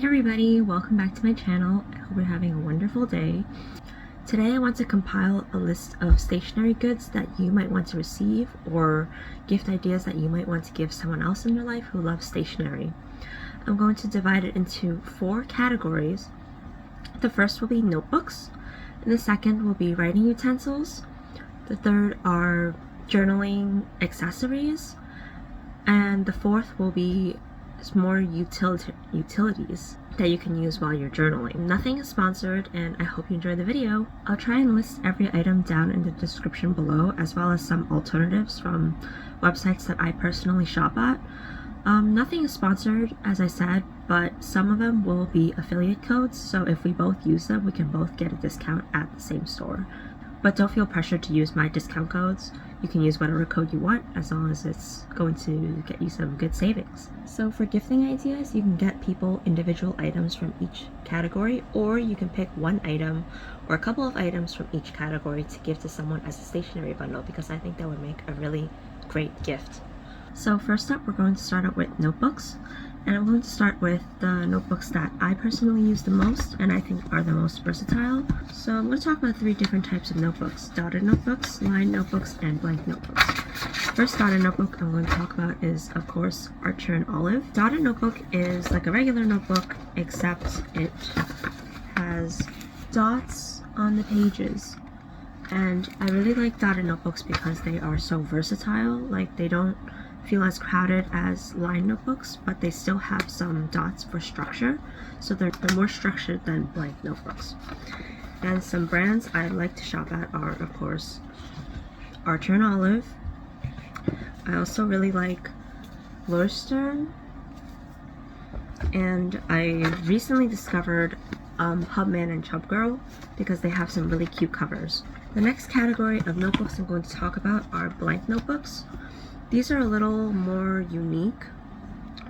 Hey everybody, welcome back to my channel. I hope you're having a wonderful day. Today I want to compile a list of stationery goods that you might want to receive or gift ideas that you might want to give someone else in your life who loves stationery. I'm going to divide it into 4 categories. The first will be notebooks, and the second will be writing utensils. The third are journaling accessories, and the fourth will be more utilities that you can use while you're journaling. Nothing is sponsored, and I hope you enjoy the video. I'll try and list every item down in the description below, as well as some alternatives from websites that I personally shop at. Nothing is sponsored, as I said, but some of them will be affiliate codes, so if we both use them, we can both get a discount at the same store. But don't feel pressured to use my discount codes. You can use whatever code you want, as long as it's going to get you some good savings. So for gifting ideas, you can get people individual items from each category, or you can pick one item or a couple of items from each category to give to someone as a stationery bundle, because I think that would make a really great gift. So first up, we're going to start out with notebooks. And I'm going to start with the notebooks that I personally use the most and I think are the most versatile. So I'm going to talk about 3 different types of notebooks: dotted notebooks, lined notebooks, and blank notebooks. First dotted notebook I'm going to talk about is, of course, Archer and Olive. Dotted notebook is like a regular notebook, except it has dots on the pages. And I really like dotted notebooks because they are so versatile. Like, they don't feel as crowded as lined notebooks, but they still have some dots for structure, so they're more structured than blank notebooks. And some brands I like to shop at are, of course, Archer and Olive. I also really like Stern, and I recently discovered Hubman and Chub Girl because they have some really cute covers. The next category of notebooks I'm going to talk about are blank notebooks. These are a little more unique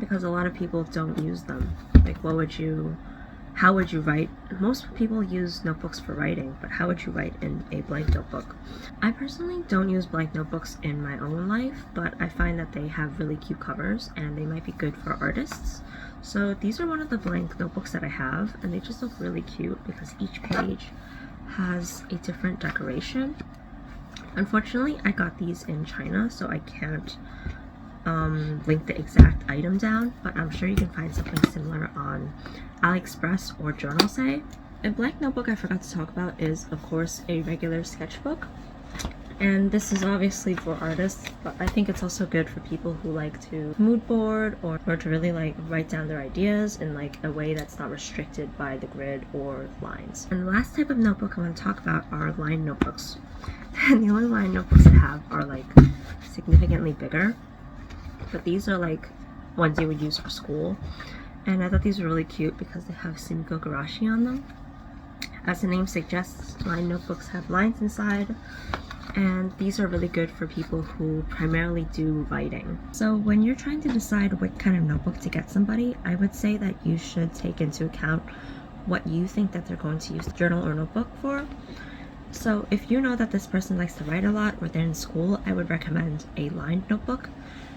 because a lot of people don't use them. Like, how would you write? Most people use notebooks for writing, but how would you write in a blank notebook? I personally don't use blank notebooks in my own life, but I find that they have really cute covers and they might be good for artists. So these are one of the blank notebooks that I have, and they just look really cute because each page has a different decoration. Unfortunately, I got these in China, so I can't link the exact item down, but I'm sure you can find something similar on AliExpress or Journal Say. A blank notebook I forgot to talk about is, of course, a regular sketchbook. And this is obviously for artists, but I think it's also good for people who like to mood board or to really like write down their ideas in like a way that's not restricted by the grid or lines. And the last type of notebook I want to talk about are lined notebooks. And the only lined notebooks I have are like significantly bigger, but these are like ones you would use for school. And I thought these were really cute because they have Sumiko Garashi on them. As the name suggests, lined notebooks have lines inside, and these are really good for people who primarily do writing. So when you're trying to decide what kind of notebook to get somebody, I would say that you should take into account what you think that they're going to use the journal or notebook for. So if you know that this person likes to write a lot or they're in school, I would recommend a lined notebook.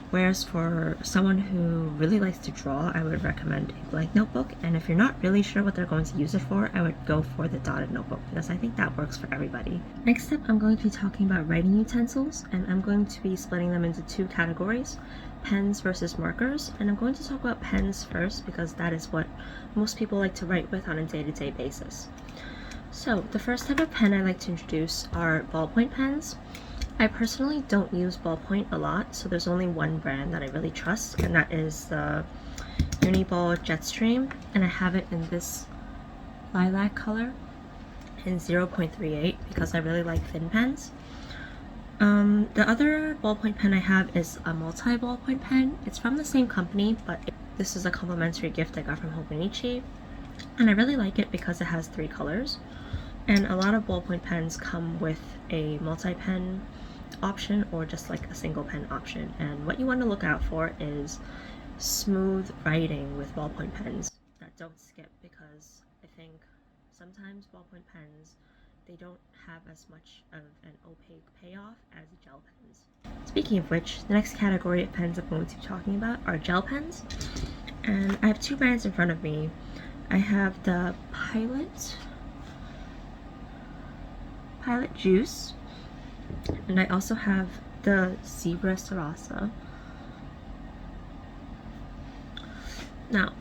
Whereas for someone who really likes to draw, I would recommend a blank notebook. And if you're not really sure what they're going to use it for, I would go for the dotted notebook because I think that works for everybody. Next up, I'm going to be talking about writing utensils, and I'm going to be splitting them into 2 categories: pens versus markers. And I'm going to talk about pens first because that is what most people like to write with on a day-to-day basis. So the first type of pen I like to introduce are ballpoint pens. I personally don't use ballpoint a lot, so there's only one brand that I really trust, and that is the Uniball Jetstream, and I have it in this lilac color in 0.38 because I really like thin pens. The other ballpoint pen I have is a multi-ballpoint pen. It's from the same company, but this is a complimentary gift I got from Hobonichi, and I really like it because it has 3 colors. And a lot of ballpoint pens come with a multi-pen option or just like a single pen option. And what you want to look out for is smooth writing with ballpoint pens that don't skip, because I think sometimes ballpoint pens, they don't have as much of an opaque payoff as gel pens. Speaking of which, the next category of pens I'm going to be talking about are gel pens. And I have 2 brands in front of me. I have the Pilot Juice, and I also have the Zebra Sarasa. Now,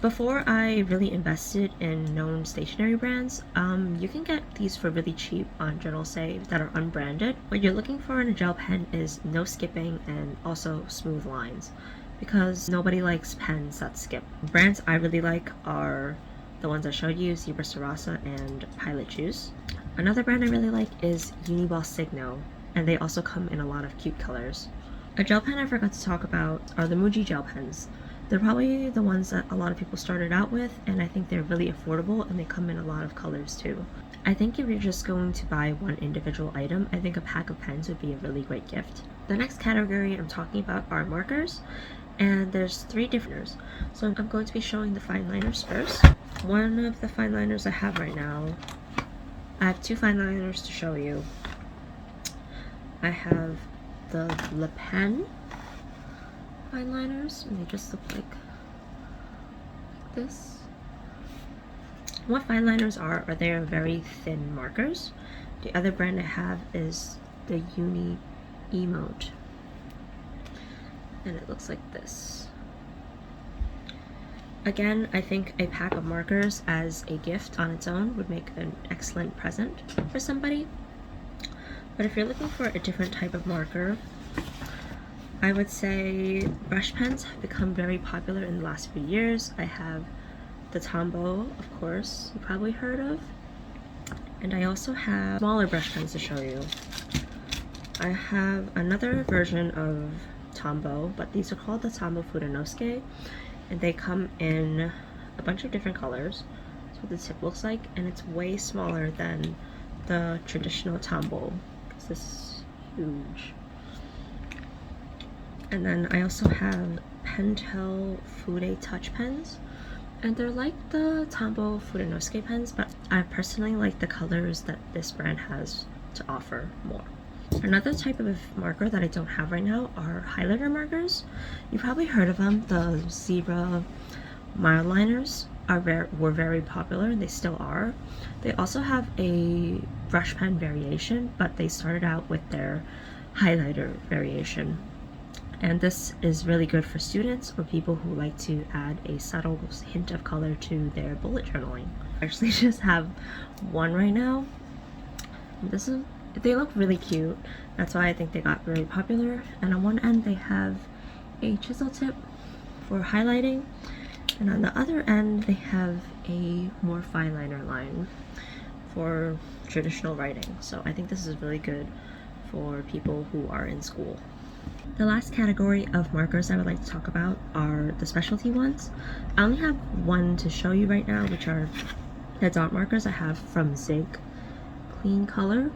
before I really invested in known stationery brands, you can get these for really cheap on General Say that are unbranded. What you're looking for in a gel pen is no skipping and also smooth lines, because nobody likes pens that skip. Brands I really like are the ones I showed you, Zebra Sarasa and Pilot Juice. Another brand I really like is Uniball Signo, and they also come in a lot of cute colors. A gel pen I forgot to talk about are the Muji gel pens. They're probably the ones that a lot of people started out with, and I think they're really affordable, and they come in a lot of colors too. I think if you're just going to buy one individual item, I think a pack of pens would be a really great gift. The next category I'm talking about are markers, and there's 3 different. So I'm going to be showing the fine liners first. One of the fine liners I have right now, I have 2 fine liners to show you. I have the Le Pen fine liners, and they just look like this. What fine liners are they are very thin markers. The other brand I have is the Uni Emote, and it looks like this. Again, I think a pack of markers as a gift on its own would make an excellent present for somebody. But if you're looking for a different type of marker, I would say brush pens have become very popular in the last few years. I have the Tombow, of course, you probably heard of. And I also have smaller brush pens to show you. I have another version of Tombow, but these are called the Tombow Fudenosuke, and they come in a bunch of different colors. That's what the tip looks like, and it's way smaller than the traditional Tombow, because this is huge. And then I also have Pentel Fude Touch pens, and they're like the Tombow Fudenosuke pens, but I personally like the colors that this brand has to offer more. Another type of marker that I don't have right now are highlighter markers. You've probably heard of them. The Zebra mild liners were very popular, and they still are. They also have a brush pen variation, but they started out with their highlighter variation. And this is really good for students or people who like to add a subtle hint of color to their bullet journaling. I actually just have one right now. They look really cute. That's why I think they got very popular. And on one end they have a chisel tip for highlighting, and on the other end they have a more fine liner line for traditional writing. So I think this is really good for people who are in school. The last category of markers I would like to talk about are the specialty ones. I only have one to show you right now, which are the dot markers I have from Zig Clean Color.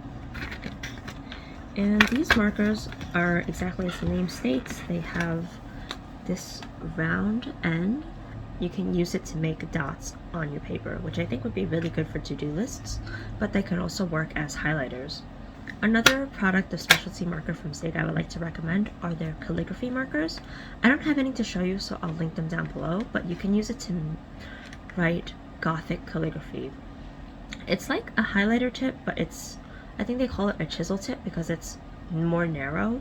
And these markers are exactly as the name states. They have this round end. You can use it to make dots on your paper, which I think would be really good for to-do lists, but they can also work as highlighters. Another product of specialty marker from Zig I would like to recommend are their calligraphy markers. I don't have any to show you, so I'll link them down below, but you can use it to write Gothic calligraphy. It's like a highlighter tip, but I think they call it a chisel tip because it's more narrow.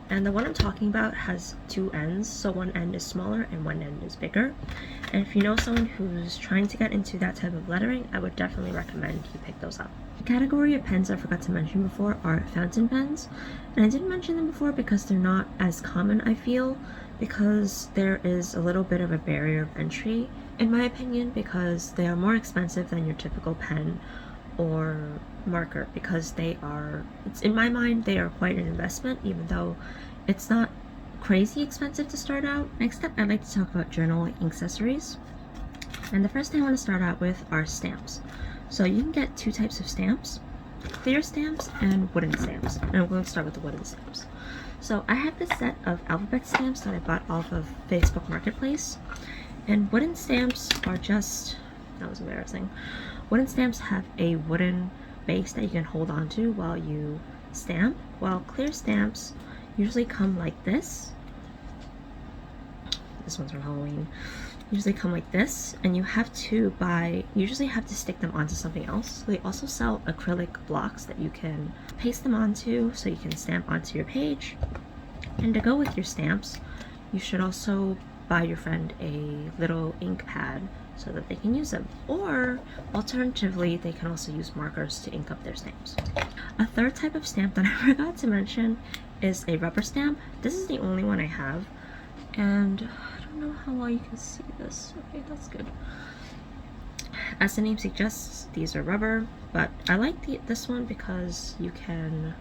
And the one I'm talking about has 2 ends, so one end is smaller and one end is bigger. And if you know someone who's trying to get into that type of lettering, I would definitely recommend you pick those up. The category of pens I forgot to mention before are fountain pens. And I didn't mention them before because they're not as common, I feel, because there is a little bit of a barrier of entry, in my opinion, because they are more expensive than your typical pen or marker, because in my mind, they are quite an investment, even though it's not crazy expensive to start out. Next up, I'd like to talk about journal accessories. And the first thing I want to start out with are stamps. So you can get 2 types of stamps, clear stamps and wooden stamps. And I'm going to start with the wooden stamps. So I have this set of alphabet stamps that I bought off of Facebook Marketplace. And wooden stamps are just, that was embarrassing. Wooden stamps have a wooden base that you can hold onto while you stamp, while clear stamps usually come like this. This one's from Halloween. usually come like this, and you usually have to stick them onto something else. They also sell acrylic blocks that you can paste them onto so you can stamp onto your page. And to go with your stamps, you should also buy your friend a little ink pad so that they can use them. Or alternatively, they can also use markers to ink up their stamps. A third type of stamp that I forgot to mention is a rubber stamp. This is the only one I have, and I don't know how well you can see this. Okay, that's good. As the name suggests, these are rubber, but I like this one because you can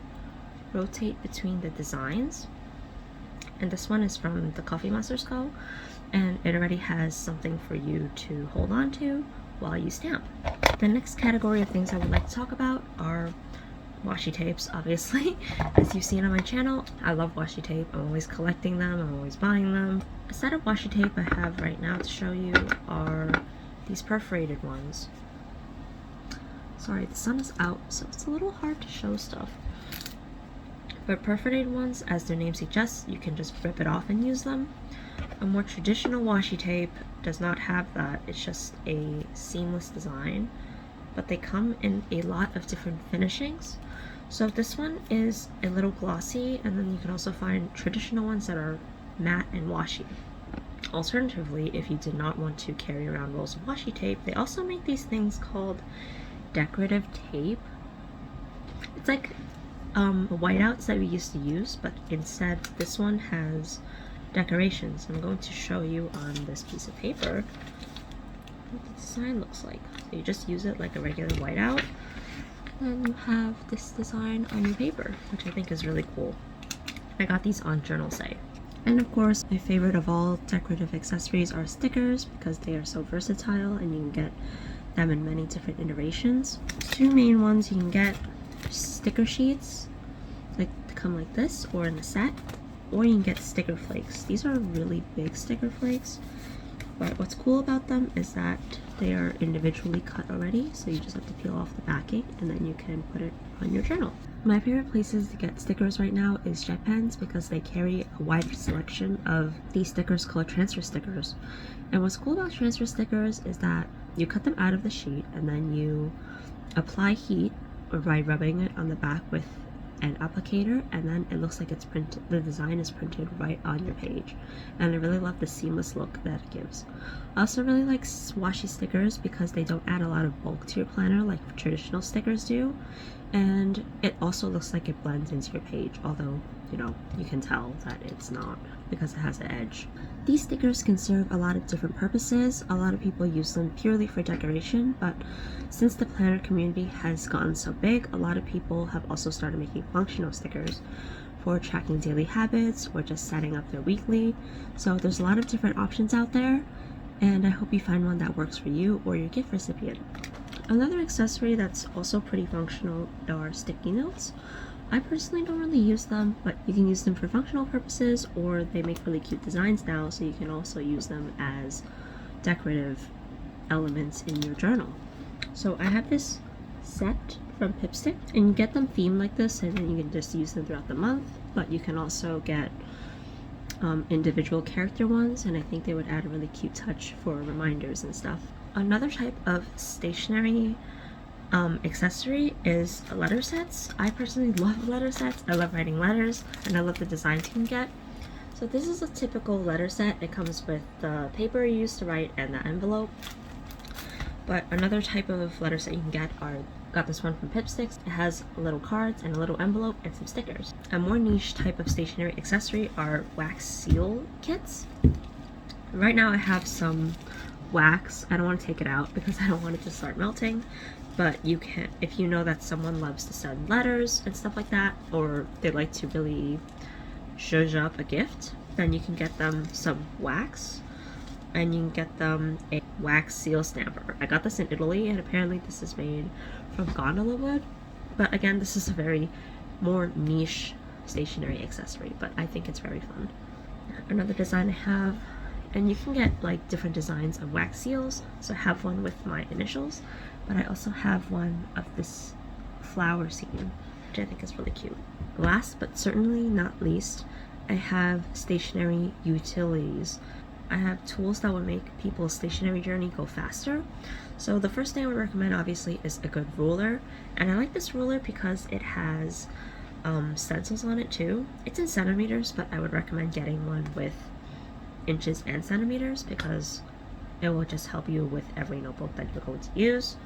rotate between the designs. And this one is from the Coffee Monster's Co. And it already has something for you to hold on to while you stamp. The next category of things I would like to talk about are washi tapes, obviously. As you've seen on my channel, I love washi tape. I'm always collecting them, I'm always buying them. A set of washi tape I have right now to show you are these perforated ones. Sorry, the sun is out, so it's a little hard to show stuff. But perforated ones, as their name suggests, you can just rip it off and use them. A more traditional washi tape does not have that. It's just a seamless design, but they come in a lot of different finishings. So this one is a little glossy, and then you can also find traditional ones that are matte and washi. Alternatively, if you did not want to carry around rolls of washi tape, they also make these things called decorative tape. It's like whiteouts that we used to use, but instead this one has decorations. I'm going to show you on this piece of paper what the design looks like. So you just use it like a regular whiteout, and you have this design on your paper, which I think is really cool. I got these on Journal Say. And of course, my favorite of all decorative accessories are stickers, because they are so versatile and you can get them in many different iterations. Two main ones you can get: sticker sheets, like to come like this or in a set, or you can get sticker flakes. These are really big sticker flakes, but what's cool about them is that they are individually cut already, so you just have to peel off the backing and then you can put it on your journal. My favorite places to get stickers right now is Jetpens, because they carry a wide selection of these stickers called transfer stickers. And what's cool about transfer stickers is that you cut them out of the sheet and then you apply heat by rubbing it on the back with an applicator, and then it looks like it's printed, the design is printed right on your page. And I really love the seamless look that it gives. I also really like washi stickers because they don't add a lot of bulk to your planner like traditional stickers do, and it also looks like it blends into your page, although you can tell that it's not because it has an edge. These stickers can serve a lot of different purposes. A lot of people use them purely for decoration, but since the planner community has gotten so big, a lot of people have also started making functional stickers for tracking daily habits or just setting up their weekly. So there's a lot of different options out there, and I hope you find one that works for you or your gift recipient. Another accessory that's also pretty functional are sticky notes. I personally don't really use them, but you can use them for functional purposes, or they make really cute designs now, so you can also use them as decorative elements in your journal. So I have this set from Pipstick, and you get them themed like this, and then you can just use them throughout the month, but you can also get individual character ones, and I think they would add a really cute touch for reminders and stuff. Another type of stationery accessory is letter sets. I personally love letter sets. I love writing letters, and I love the designs you can get. So this is a typical letter set. It comes with the paper you use to write and the envelope. But another type of letter set you can get got this one from Pipsticks. It has little cards and a little envelope and some stickers. A more niche type of stationery accessory are wax seal kits. Right now I have some wax. I don't want to take it out because I don't want it to start melting, but you can, if you know that someone loves to send letters and stuff like that, or they like to really zhuzh up a gift, then you can get them some wax, and you can get them a wax seal stamper. I got this in Italy, and apparently this is made from gondola wood, but again, this is a very more niche stationery accessory, but I think it's very fun. Another design I have, and you can get like different designs of wax seals, so I have one with my initials, but I also have one of this flower scene, which I think is really cute. Last but certainly not least, I have stationery utilities. I have tools that would make people's stationery journey go faster. So the first thing I would recommend obviously is a good ruler, and I like this ruler because it has stencils on it too. It's in centimeters, but I would recommend getting one with inches and centimeters because it will just help you with every notebook that you're going to use.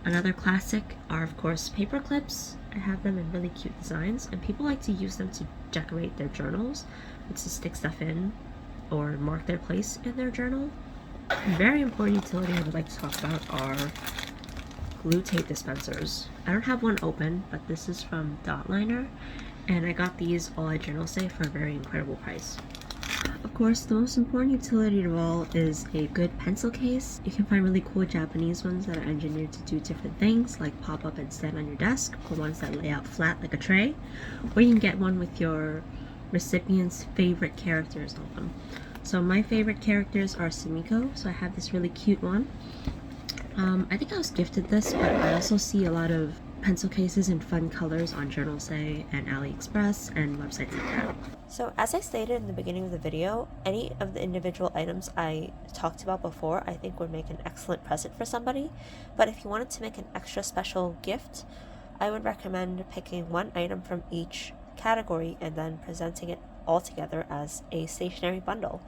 Another classic are of course paper clips. I have them in really cute designs, and people like to use them to decorate their journals, which to stick stuff in or mark their place in their journal. A very important utility I would like to talk about are glue tape dispensers. I don't have one open, but this is from Dot Liner, and I got these all at Journal Say for a very incredible price. Of course, the most important utility of all is a good pencil case. You can find really cool Japanese ones that are engineered to do different things, like pop up and stand on your desk, or ones that lay out flat like a tray, or you can get one with your recipient's favorite characters on them. So my favorite characters are Sumiko, so I have this really cute one. I think I was gifted this, but I also see a lot of pencil cases in fun colors on Journal Say and AliExpress and websites like that. So as I stated in the beginning of the video, any of the individual items I talked about before I think would make an excellent present for somebody, but if you wanted to make an extra special gift, I would recommend picking one item from each category and then presenting it all together as a stationery bundle.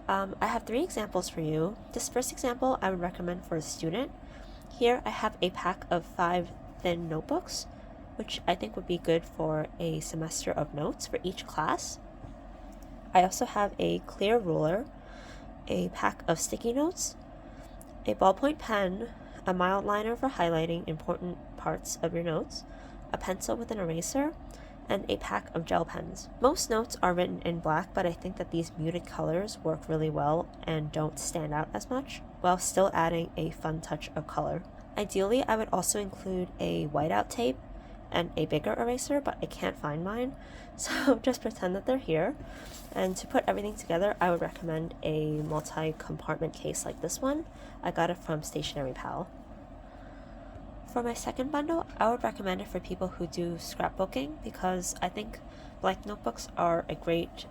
I have 3 examples for you. This first example I would recommend for a student. Here I have a pack of 5 thin notebooks, which I think would be good for a semester of notes for each class. I also have a clear ruler, a pack of sticky notes, a ballpoint pen, a mild liner for highlighting important parts of your notes, a pencil with an eraser, and a pack of gel pens. Most notes are written in black, but I think that these muted colors work really well and don't stand out as much, while still adding a fun touch of color. Ideally, I would also include a whiteout tape and a bigger eraser, but I can't find mine, so just pretend that they're here. And to put everything together, I would recommend a multi-compartment case like this one. I got it from Stationery Pal. For my second bundle, I would recommend it for people who do scrapbooking because I think blank notebooks are a great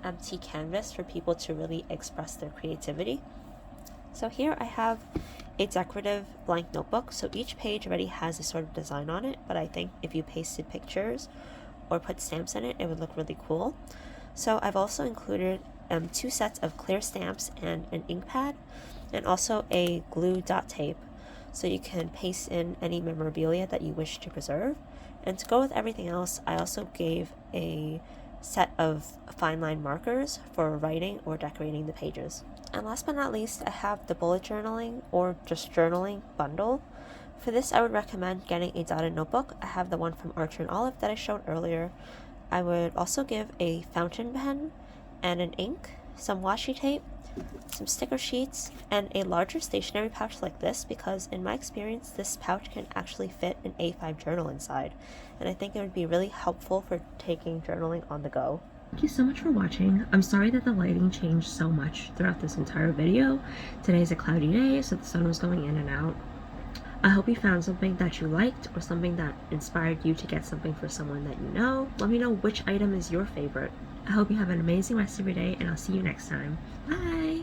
empty canvas for people to really express their creativity. So here I have a decorative blank notebook, so each page already has a sort of design on it, but I think if you pasted pictures or put stamps in it, it would look really cool. So I've also included 2 sets of clear stamps and an ink pad, and also a glue dot tape, so you can paste in any memorabilia that you wish to preserve. And to go with everything else, I also gave a set of fine line markers for writing or decorating the pages. And last but not least, I have the bullet journaling or just journaling bundle. For this, I would recommend getting a dotted notebook. I have the one from Archer and Olive that I showed earlier. I would also give a fountain pen and an ink, some washi tape, some sticker sheets, and a larger stationery pouch like this because in my experience this pouch can actually fit an A5 journal inside, and I think it would be really helpful for taking journaling on the go. Thank you so much for watching. I'm sorry that the lighting changed so much throughout this entire video. Today's a cloudy day, so the sun was going in and out. I hope you found something that you liked or something that inspired you to get something for someone that you know. Let me know which item is your favorite. I hope you have an amazing rest of your day, and I'll see you next time. Bye!